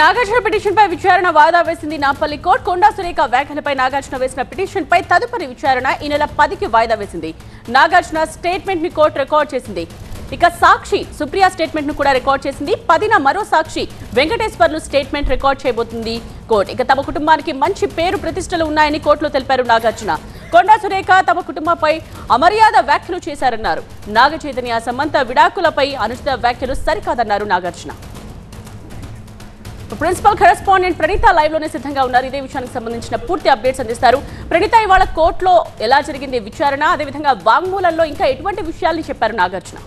Nagarjuna petition పై విచారణ వాయిదా వేసింది నాంపల్లి కోర్టు. కొండా సురేఖ వ్యాఖ్యలపై నాగార్జున వేసిన పిటిషన్ పై తదుపరి విచారణ ఈ నెల 10కి వాయిదా వేసింది. నాగార్జున స్టేట్మెంట్ ని కోర్టు రికార్డ్ చేసింది. ఇక సాక్షి సుప్రియా స్టేట్మెంట్ ను కూడా రికార్డ్ చేసింది. 10న మరో సాక్షి వెంకటేశ్వర్లు స్టేట్మెంట్ రికార్డ్ చేయబోతుంది కోర్టు. ఇక తమ కుటుంబానికి మంచి పేరు ప్రతిష్టలు ఉన్నాయని కోర్టులో తెలిపారు నాగార్జున. కొండా సురేఖ తమ కుటుంబంపై అమర్యాద వ్యాఖ్యలు చేశారన్నారు. నాగ చైతన్య సమంత విడాకులపై అనుచిత వ్యాఖ్యలు సరికాదన్నారు Nagarjuna. Principal correspondent Praneetha live లోనే సిద్ధంగా ఉన్నారు. ఇదే విషయానికి సంబంధించిన పూర్తి అప్డేట్స్ అందిస్తారు. ప్రణీత, ఇవాళ కోర్టులో ఎలా జరిగింది విచారణ, అదేవిధంగా వాంగ్మూలంలో ఇంకా ఎటువంటి విషయాల్ని చెప్పారు నాగార్జున?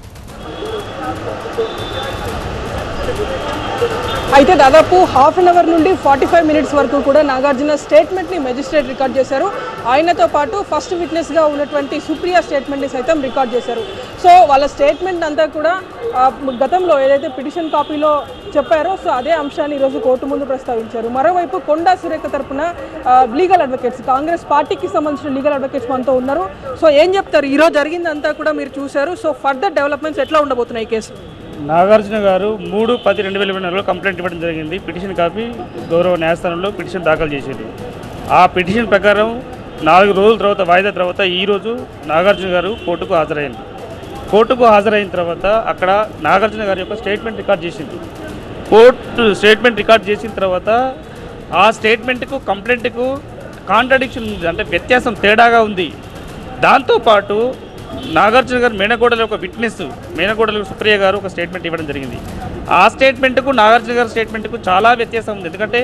అయితే దాదాపు హాఫ్ అన్ అవర్ నుండి 45 మినిట్స్ వరకు కూడా నాగార్జున స్టేట్మెంట్ని మెజిస్ట్రేట్ రికార్డ్ చేశారు. ఆయనతో పాటు ఫస్ట్ విట్నెస్గా ఉన్నటువంటి సుప్రియా స్టేట్మెంట్ని సైతం రికార్డ్ చేశారు. సో వాళ్ళ స్టేట్మెంట్ అంతా కూడా గతంలో ఏదైతే పిటిషన్ కాపీలో చెప్పారో సో అదే అంశాన్ని ఈరోజు కోర్టు ముందు ప్రస్తావించారు. మరోవైపు కొండా సురేఖ తరపున లీగల్ అడ్వకేట్స్, కాంగ్రెస్ పార్టీకి సంబంధించిన లీగల్ అడ్వకేట్స్ మనతో ఉన్నారు. సో ఏం చెప్తారు? ఈరోజు జరిగిందంతా కూడా మీరు చూశారు. సో ఫర్దర్ డెవలప్మెంట్స్ ఎట్లా ఉండబోతున్నాయి ఈ కేసు? నాగార్జున గారు 3/10/2024లో కంప్లైంట్ ఇవ్వడం జరిగింది. పిటిషన్ కాపీ గౌరవ న్యాయస్థానంలో పిటిషన్ దాఖలు చేసేది. ఆ పిటిషన్ ప్రకారం 4 రోజుల తర్వాత వాయిదా తర్వాత ఈరోజు నాగార్జున గారు కోర్టుకు హాజరైంది. కోర్టుకు హాజరైన తర్వాత అక్కడ నాగార్జున గారి యొక్క స్టేట్మెంట్ రికార్డ్ చేసింది. కోర్టు స్టేట్మెంట్ రికార్డ్ చేసిన తర్వాత ఆ స్టేట్మెంట్కు కంప్లైంట్కు కాంట్రడిక్షన్ ఉంది, అంటే వ్యత్యాసం తేడాగా ఉంది. దాంతోపాటు నాగార్జున గారు మేనకోడలు ఒక విట్నెస్, మేనకోడలు సుప్రియ గారు ఒక స్టేట్మెంట్ ఇవ్వడం జరిగింది. ఆ స్టేట్మెంట్కు నాగార్జున గారి స్టేట్మెంట్కు చాలా వ్యత్యాసం ఉంది. ఎందుకంటే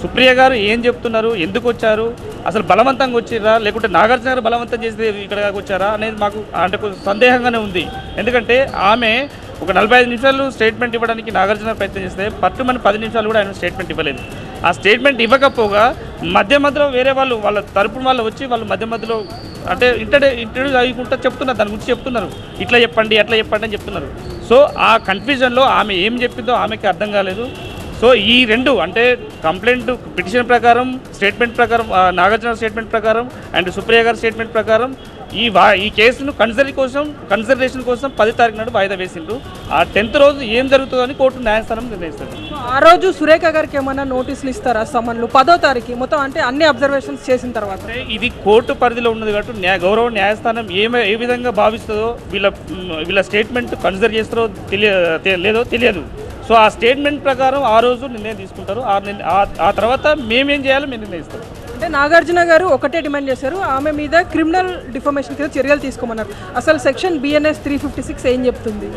సుప్రియ గారు ఏం చెప్తున్నారు, ఎందుకు వచ్చారు, అసలు బలవంతంగా వచ్చిరా లేకుంటే నాగార్జున గారు బలవంతం చేసి ఇక్కడ వచ్చారా అనేది మాకు అంటే కొంచెం సందేహంగానే ఉంది. ఎందుకంటే ఆమె ఒక 45 నిమిషాలు స్టేట్మెంట్ ఇవ్వడానికి నాగార్జున ప్రయత్నం చేస్తే పట్టుమని 10 నిమిషాలు కూడా ఆయన స్టేట్మెంట్ ఇవ్వలేదు. ఆ స్టేట్మెంట్ ఇవ్వకపోగా మధ్యలో వేరే వాళ్ళు వాళ్ళ తరపున వాళ్ళు వచ్చి వాళ్ళు మధ్యలో అంటే ఇంట్రడ్యూస్ అయ్యకుంటా చెప్తున్నారు, దాని గురించి చెప్తున్నారు, ఇట్లా చెప్పండి అట్లా చెప్పండి అని చెప్తున్నారు. సో ఆ కన్ఫ్యూజన్లో ఆమె ఏం చెప్పిందో ఆమెకి అర్థం కాలేదు. సో ఈ రెండు అంటే కంప్లైంట్ పిటిషన్ ప్రకారం, స్టేట్మెంట్ ప్రకారం, నాగార్జున స్టేట్మెంట్ ప్రకారం అండ్ సుప్రియ గారి స్టేట్మెంట్ ప్రకారం ఈ కేసును కన్సిడరేషన్ కోసం 10 తారీఖు నాడు వాయిదా వేసిండ్రు. ఆ 10th రోజు ఏం జరుగుతుందని కోర్టు న్యాయస్థానం నిర్ణయిస్తుంది. ఆ రోజు సురేఖ గారికి ఏమైనా నోటీసులు ఇస్తారా? సమన్లు 10వ తారీఖు మొత్తం అంటే అన్ని అబ్జర్వేషన్స్ చేసిన తర్వాత ఇది కోర్టు పరిధిలో ఉన్నది కాబట్టి గౌరవ న్యాయస్థానం ఏ విధంగా భావిస్తుందో వీళ్ళ స్టేట్మెంట్ కన్సిడర్ చేస్తారో లేదో తెలియదు. సో ఆ స్టేట్మెంట్ ప్రకారం ఆ రోజు నిర్ణయం తీసుకుంటారు. ఆ తర్వాత మేమేం చేయాలో మేము నిర్ణయిస్తాం. అంటే నాగార్జున గారు ఒకటే డిమాండ్ చేశారు, ఆమె మీద క్రిమినల్ డిఫమేషన్ కింద చర్యలు తీసుకోమన్నారు. అసలు సెక్షన్ BNS 356 ఏం చెప్తుంది?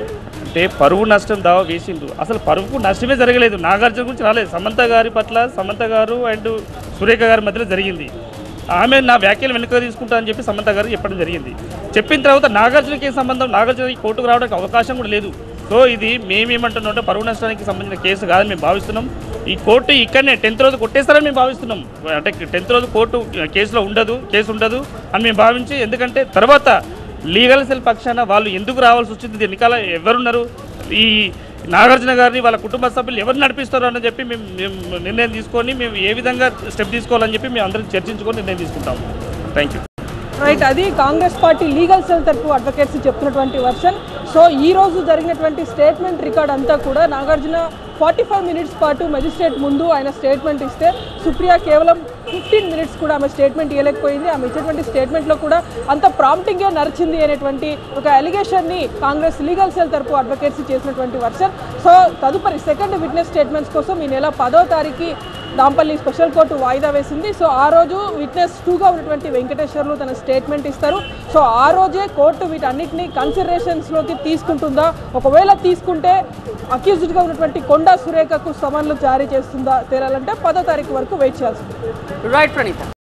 అంటే పరువు నష్టం దావా వేసిండు. అసలు పరువుకు నష్టమే జరగలేదు, నాగార్జున గురించి రాలేదు. సమంత గారి పట్ల సమంత గారు అండ్ సురేఖ గారి మధ్యలో జరిగింది. ఆమె నా వ్యాఖ్యలు వెనుక తీసుకుంటా అని చెప్పి సమంత గారు చెప్పడం జరిగింది. చెప్పిన తర్వాత నాగార్జునకి ఏ సంబంధం, నాగార్జున ఈ కోర్టుకు రావడానికి అవకాశం కూడా లేదు. సో ఇది మేమేమంటున్నాం అంటే పరువు నష్టానికి సంబంధించిన కేసు కాదని మేము భావిస్తున్నాం. ఈ కోర్టు ఇక్కడనే 10th రోజు కొట్టేస్తారని మేము భావిస్తున్నాం. అంటే 10th రోజు కోర్టు కేసు ఉండదు అని మేము భావించి, ఎందుకంటే తర్వాత లీగల్ సెల్ పక్షాన వాళ్ళు ఎందుకు రావాల్సి వచ్చింది, వెనకాల ఎవరున్నారు, ఈ నాగార్జున గారిని వాళ్ళ కుటుంబ సభ్యులు ఎవరు నడిపిస్తారు అని చెప్పి మేము నిర్ణయం తీసుకొని మేము ఏ విధంగా స్టెప్ తీసుకోవాలని చెప్పి మేము అందరం చర్చించుకొని నిర్ణయం తీసుకుంటాం. Thank you. రైట్, అది కాంగ్రెస్ పార్టీ లీగల్ సెల్ తరపు అడ్వకేట్స్ చెప్తున్నటువంటి వర్షన్. సో ఈ రోజు జరిగినటువంటి స్టేట్మెంట్ రికార్డ్ అంతా కూడా నాగార్జున 45 మినిట్స్ పాటు మెజిస్ట్రేట్ ముందు ఆయన స్టేట్మెంట్ ఇస్తే సుప్రియ కేవలం 15 మినిట్స్ కూడా ఆమె స్టేట్మెంట్ ఇవ్వలేకపోయింది. ఆమె ఇచ్చేటువంటి స్టేట్మెంట్లో కూడా అంత ప్రాంప్టింగే నడిచింది అనేటువంటి ఒక అలిగేషన్ని కాంగ్రెస్ లీగల్ సెల్ తరపు అడ్వకేట్స్ చేసినటువంటి వర్షన్. సో తదుపరి సెకండ్ విట్నెస్ స్టేట్మెంట్స్ కోసం ఈ నెల 10వ తారీఖు నాంపల్లి స్పెషల్ కోర్టు వాయిదా వేసింది. సో ఆ రోజు విట్నెస్ 2గా ఉన్నటువంటి వెంకటేశ్వర్లు తన స్టేట్మెంట్ ఇస్తారు. సో ఆ రోజే కోర్టు వీటన్నిటిని కన్సిడరేషన్స్లోకి తీసుకుంటుందా, ఒకవేళ తీసుకుంటే అక్యూజ్డ్గా ఉన్నటువంటి కొండా సురేఖకు సమన్లు జారీ చేస్తుందా తేలాలంటే 10వ తారీఖు వరకు వెయిట్ చేయాల్సింది. రైట్ ప్రణీత.